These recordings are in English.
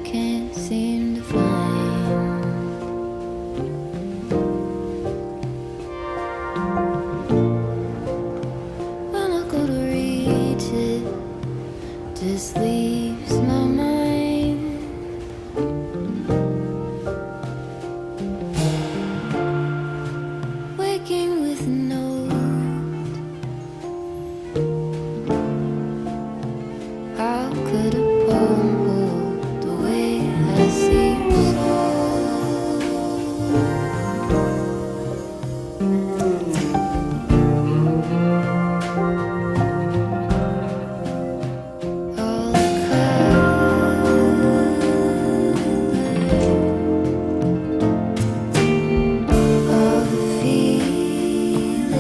can't seem to find. When I go to reach it, just leaves my mind. Waking with no. How could a poem hold the way I see your all the colors, all the feeling,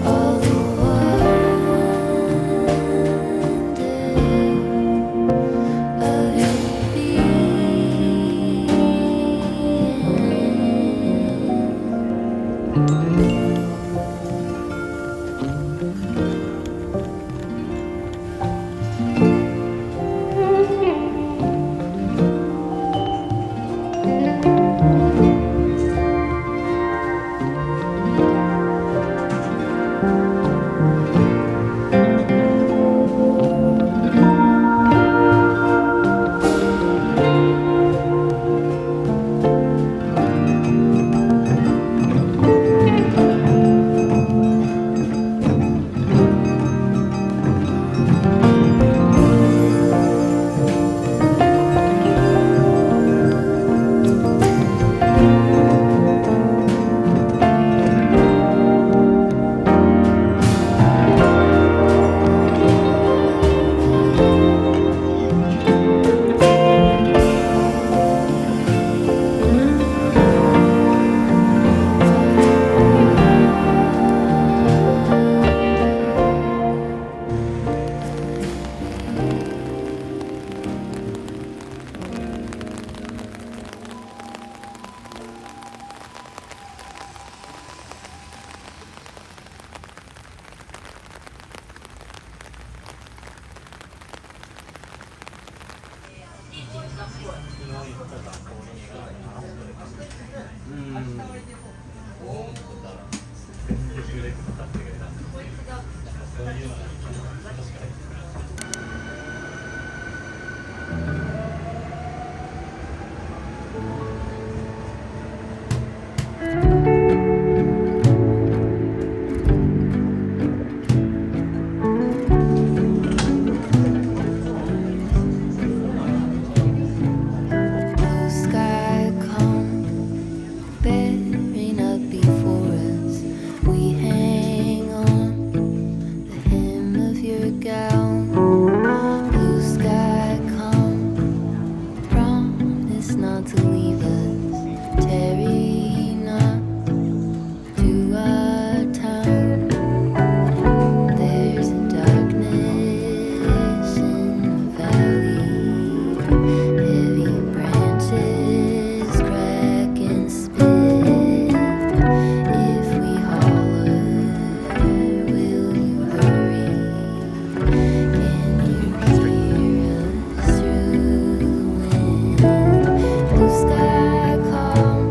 all the blue sky come bearing up before us. We hang on the hem of your gown. Blue sky come, promise not to leave us. Tarry not to our town. There's a darkness in the valley. Heavy branches crack and split. If we holler, will you hurry? Can you hear us through the wind? Blue sky calm,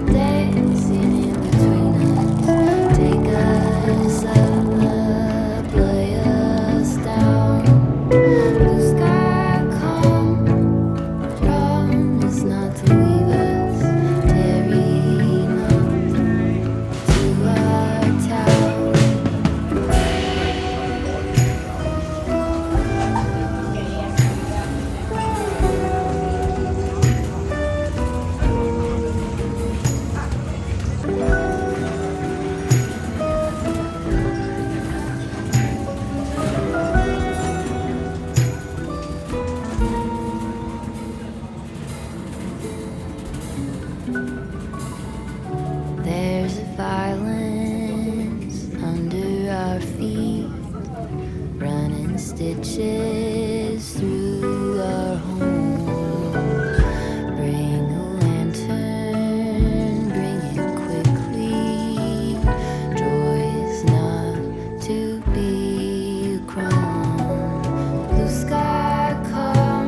dancing in between us. Take us up, lay us down. Blue sky calm, promise not to leave us. Tarry not to our town. There's a violence under our feet, running stitches through our homes. Bring a lantern, bring it quickly. Joy is not to be a crime. Blue sky calm.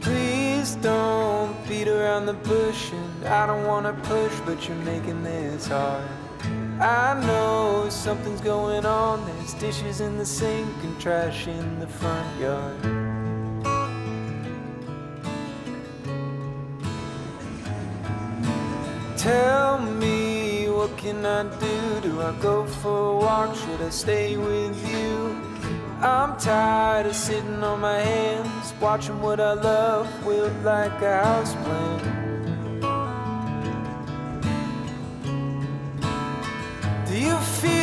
Please don't beat around the bush, and I don't wanna push, but you're making this hard. I know something's going on. There's dishes in the sink and trash in the front yard. Tell me, what can I do? Do I go for a walk? Should I stay with you? I'm tired of sitting on my hands, watching what I love wilt like a houseplant. Do you feel